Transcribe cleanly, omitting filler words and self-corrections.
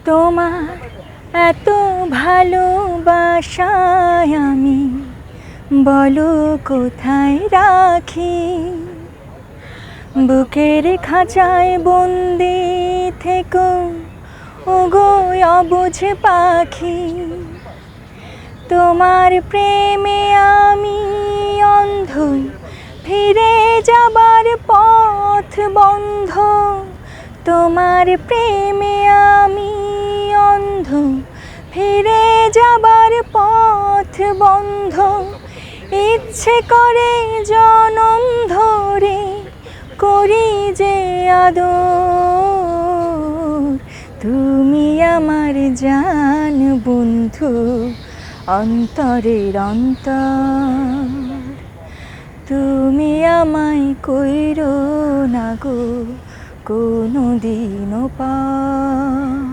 তোমার এত ভালোবাসায় আমি বলো কোথায় রাখি। বুকের খাঁচায় বন্দি থেকো ওগো অবুঝ পাখি। তোমার প্রেমে আমি অন্ধ, ফিরে যাবার পথ বন্ধ। তোমার প্রেমে আমি অন্ধ, ফিরে যাবার পথ বন্ধ। ইচ্ছে করে জনম ধরে করি যে আদর। তুমি আমার জান বন্ধু, অন্তরের অন্তর। তুমি আমায় কইরো না গো কোনোদিনও পর।